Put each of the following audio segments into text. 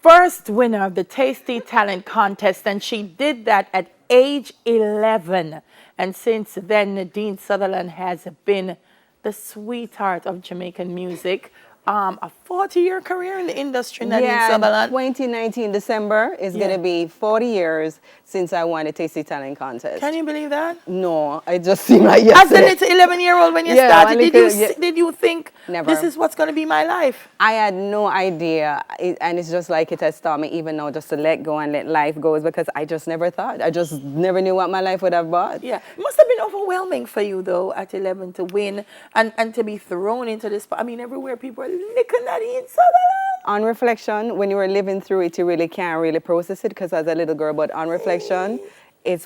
first winner of the Tasty Talent Contest, and she did that at age 11. And since then, Nadine Sutherland has been the sweetheart of Jamaican music. A 40-year career in the industry, Nadine Sutherland. 2019 December is going to be 40 years since I won the Tasty Talent Contest. Can you believe that? No, it just seemed like yesterday. As a little 11-year-old when you started, did you think this is what's going to be my life? I had no idea, and it's just like it has taught me even now just to let go and let life go, because I just never thought. I just never knew what my life would have brought. Yeah, it must have been overwhelming for you though at 11 to win and to be thrown into this. I mean, everywhere people are licking Nadine Sutherland. On reflection, when you were living through it, you really can't really process it because as a little girl, but on reflection, it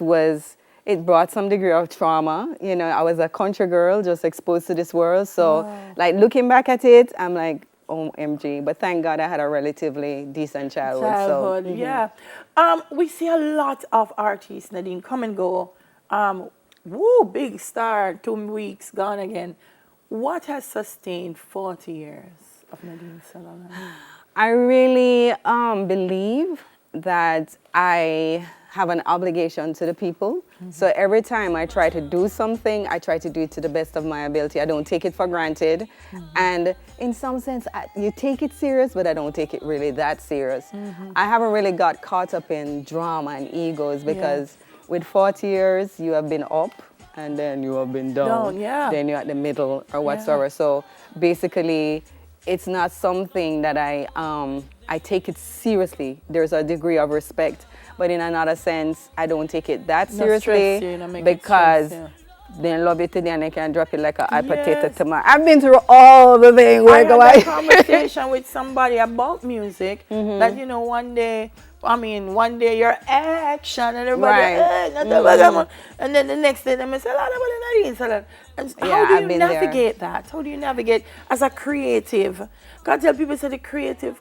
brought some degree of trauma. You know, I was a country girl just exposed to this world. So like looking back at it, I'm like, OMG. But thank God I had a relatively decent childhood. Yeah. We see a lot of artists, Nadine, come and go. Big star, 2 weeks, gone again. What has sustained 40 years of Nadine Sutherland? I really believe that I have an obligation to the people. So every time I try to do something, I try to do it to the best of my ability. I don't take it for granted. And in some sense, you take it serious, but I don't take it really that serious. I haven't really got caught up in drama and egos because with 40 years, you have been up and then you have been down. Then you're at the middle or whatsoever. So basically, it's not something that I take it seriously. There's a degree of respect. But in another sense, I don't take it that seriously because they love it today and they can drop it like a hot potato tomorrow. I've been through all the things. I had a conversation with somebody about music that, you know, one day your action and everybody, and then the next day they say, and how do you navigate that? How do you navigate as a creative? God tell people say the creative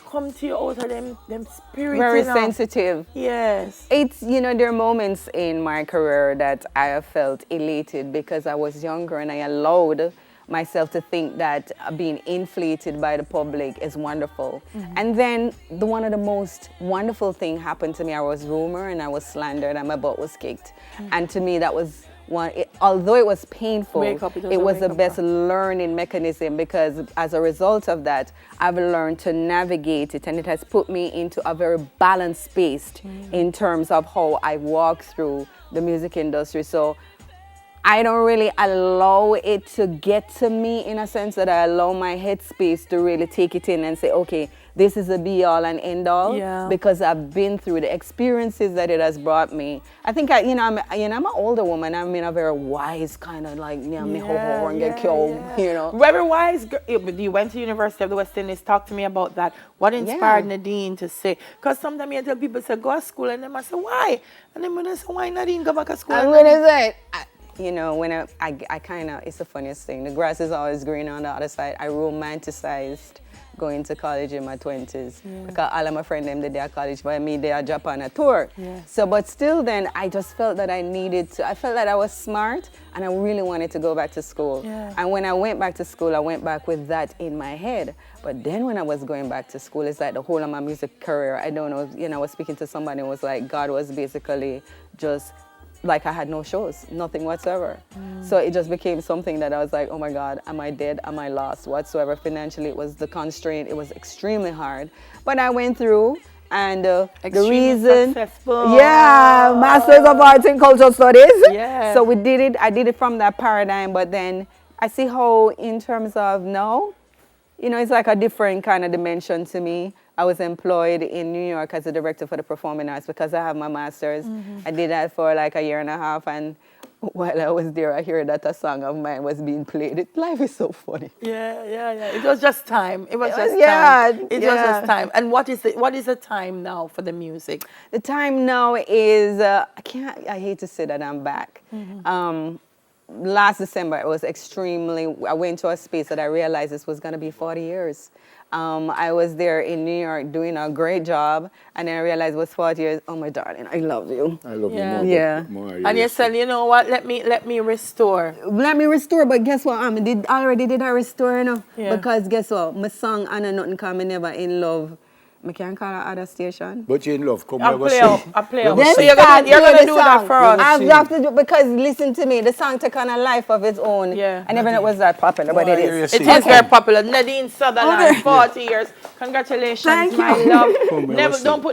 come to you out of them spirit. Very sensitive. Yes. It's, you know, there are moments in my career that I have felt elated because I was younger and I allowed myself to think that being inflated by the public is wonderful. And then one of the most wonderful things happened to me. I was rumored and I was slandered and my butt was kicked. And to me that was although it was painful, it was the best learning mechanism because as a result of that, I've learned to navigate it and it has put me into a very balanced space in terms of how I walk through the music industry. So I don't really allow it to get to me in a sense that I allow my headspace to really take it in and say, okay, this is a be-all and end-all because I've been through the experiences that it has brought me. I think I'm an older woman. I'm in a very wise kind of like, and get killed, you know. Very wise. You went to University of the West Indies. Talk to me about that. What inspired Nadine to say? Because sometimes you tell people, say, go to school, and then I say, why? And then when I say, why Nadine go back to school? I'm going to say, you know, when I kind of, it's the funniest thing. The grass is always greener on the other side. I romanticized going to college in my 20s because all of my friends them they are college, but me they are Japan a tour. So, but still, then I just felt that I needed to. I felt that I was smart, and I really wanted to go back to school. And when I went back to school, I went back with that in my head. But then when I was going back to school, it's like the whole of my music career. I don't know. You know, I was speaking to somebody and was like, God was basically just. Like I had no shows, nothing whatsoever. So it just became something that I was like, oh my God, am I dead? Am I lost? Whatsoever. Financially, it was the constraint. It was extremely hard. But I went through and the reason, Masters of Arts in Cultural Studies. So we did it. I did it from that paradigm. But then I see how in terms of now, you know, it's like a different kind of dimension to me. I was employed in New York as a director for the performing arts because I have my master's. I did that for like a year and a half, and while I was there, I heard that a song of mine was being played. Life is so funny. It was just time. It was just time. It was just time. And what is the time now for the music? The time now is I hate to say that I'm back. Last December, it was I went to a space that I realized this was going to be 40 years. I was there in New York doing a great job, and then I realized it was 40 years. Oh, my darling, I love you. I love you more. And you said, you know what, let me restore. Let me restore, but guess what? Already did I restore enough? Because guess what? My song, I know nothing, because I never in love. I can't call her other station. But you in love, come I over play sing. up. I play up. Then So you're gonna do that for us. I have to do because listen to me, the song took on a life of its own. Yeah. I never knew it was that popular, but it is. It is very popular. Nadine Sutherland, 40 years. Congratulations, my love. Never don't put